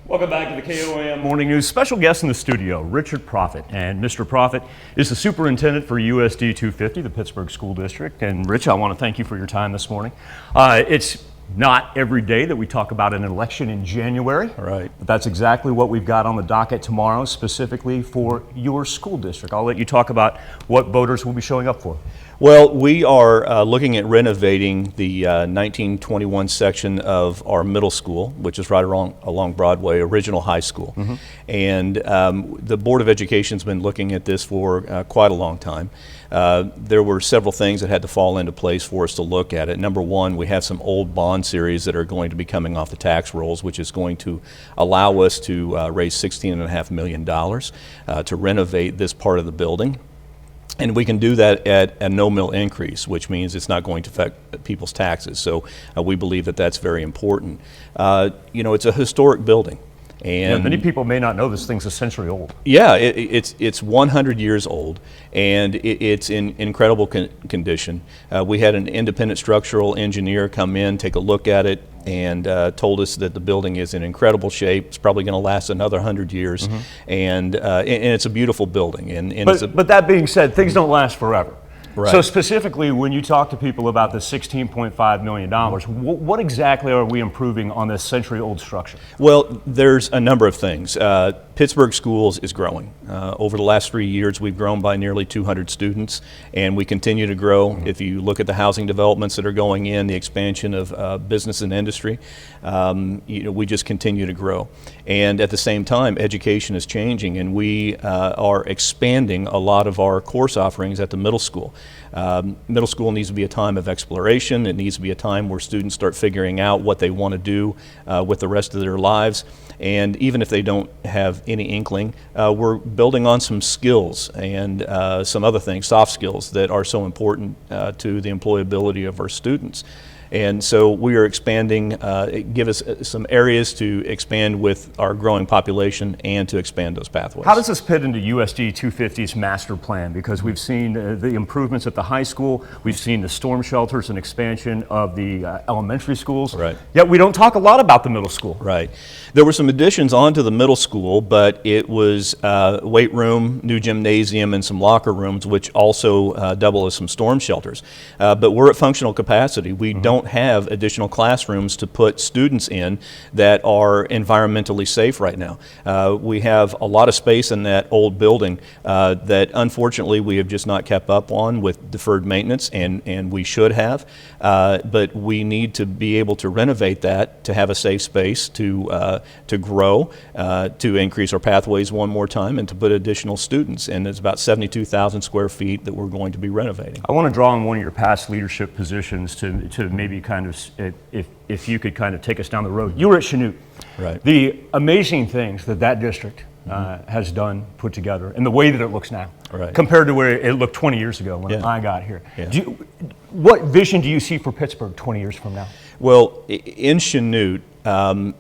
Welcome back to the KOAM Morning News. Special guest in the studio, Richard Proffitt. And Mr. Proffitt is the superintendent for USD 250, the Pittsburgh School District. And Rich, I want to thank you for your time this morning. It's not every day that we talk about an election in January. Right. But that's exactly what we've got on the docket tomorrow, specifically for your school district. I'll let you talk about what voters will be showing up for. Well, we are looking at renovating the 1921 section of our middle school, which is right along Broadway, original high school. Mm-hmm. And the Board of Education's been looking at this for quite a long time. There were several things that had to fall into place for us to look at it. Number one, we have some old bond series that are going to be coming off the tax rolls, which is going to allow us to raise $16.5 million to renovate this part of the building. And we can do that at a no-mill increase, which means it's not going to affect people's taxes. So we believe that that's very important. You know, it's a historic building. And many people may not know this thing's a century old. Yeah, it's 100 years old, and it's in incredible condition. We had an independent structural engineer come in, take a look at it, and told us that the building is in incredible shape. It's probably going to last another 100 years, mm-hmm. and it's a beautiful building. But that being said, things don't last forever. Right. So specifically, when you talk to people about the $16.5 million, what exactly are we improving on this century-old structure? Well, there's a number of things. Pittsburgh Schools is growing. Over the last 3 years, we've grown by nearly 200 students, and we continue to grow. Mm-hmm. If you look at the housing developments that are going in, the expansion of business and industry, you know, we just continue to grow. And at the same time, education is changing, and we are expanding a lot of our course offerings at the middle school. Middle school needs to be a time of exploration. It needs to be a time where students start figuring out what they want to do with the rest of their lives. And even if they don't have any inkling, we're building on some skills and some other things, soft skills, that are so important to the employability of our students. And so we are expanding, give us some areas to expand with our growing population and to expand those pathways. How does this fit into USD 250's master plan? Because we've seen the improvements at the high school, we've seen the storm shelters and expansion of the elementary schools. Right. Yet we don't talk a lot about the middle school. Right. There were some additions onto the middle school, but it was weight room, new gymnasium, and some locker rooms, which also double as some storm shelters. But we're at functional capacity. We mm-hmm. don't have additional classrooms to put students in that are environmentally safe right now. We have a lot of space in that old building that unfortunately we have just not kept up on with deferred maintenance, and we should have. But we need to be able to renovate that to have a safe space to grow, to increase our pathways one more time, and to put additional students. And it's about 72,000 square feet that we're going to be renovating. I want to draw on one of your past leadership positions to maybe kind of, if you could kind of take us down the road. You were at Chanute. Right. The amazing things that district has done, put together, and the way that it looks now, right. compared to where it looked 20 years ago when I got here. Yeah. What vision do you see for Pittsburgh 20 years from now? Well, in Chanute,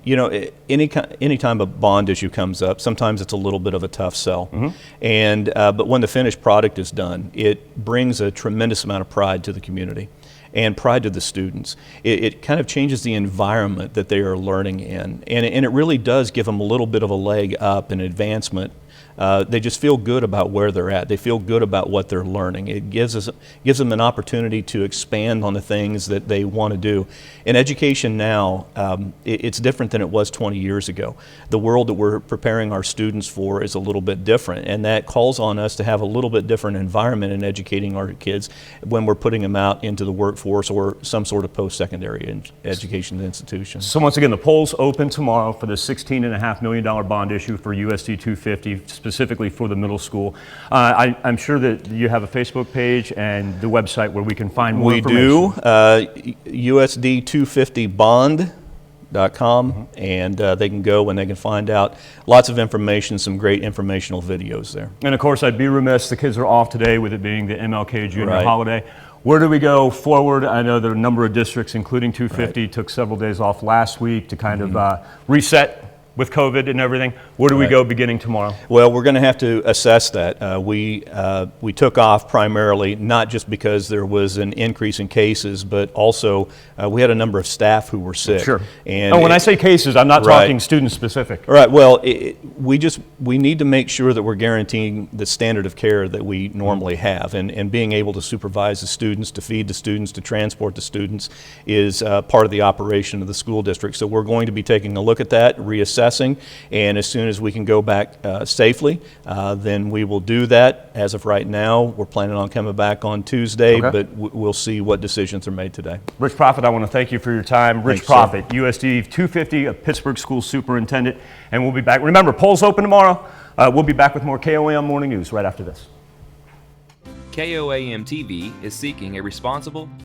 you know, any time a bond issue comes up, sometimes it's a little bit of a tough sell. Mm-hmm. And but when the finished product is done, it brings a tremendous amount of pride to the community and pride to the students. It kind of changes the environment that they are learning in, and it really does give them a little bit of a leg up and advancement. They just feel good about where they're at. They feel good about what they're learning. It gives them an opportunity to expand on the things that they want to do. In education now, it's different than it was 20 years ago. The world that we're preparing our students for is a little bit different, and that calls on us to have a little bit different environment in educating our kids when we're putting them out into the workforce or some sort of post-secondary education institution. So once again, the polls open tomorrow for the $16.5 million bond issue for USD 250, specifically for the middle school. I'm sure that you have a Facebook page and the website where we can find more information. We do, USD250bond.com, mm-hmm. and they can go and they can find out lots of information, some great informational videos there. And of course, I'd be remiss, the kids are off today with it being the MLK Junior right. holiday. Where do we go forward? I know there are a number of districts, including 250, right. took several days off last week to kind mm-hmm. of reset with COVID and everything. Where do we Right. go beginning tomorrow? Well, we're going to have to assess that. We took off primarily not just because there was an increase in cases, but also we had a number of staff who were sick. Sure. And When I say cases, I'm not Right. talking student specific. Right. Well, we need to make sure that we're guaranteeing the standard of care that we normally have, and being able to supervise the students, to feed the students, to transport the students is part of the operation of the school district. So we're going to be taking a look at that, reassessing, and as soon as we can go back safely, then we will do that. As of right now, we're planning on coming back on Tuesday, Okay. but we'll see what decisions are made today. Rich Proffitt, I want to thank you for your time. Rich Thanks, sir. Proffitt, USD 250, a Pittsburgh School Superintendent, and we'll be back. Remember, polls open tomorrow. We'll be back with more KOAM Morning News right after this. KOAM TV is seeking a responsible,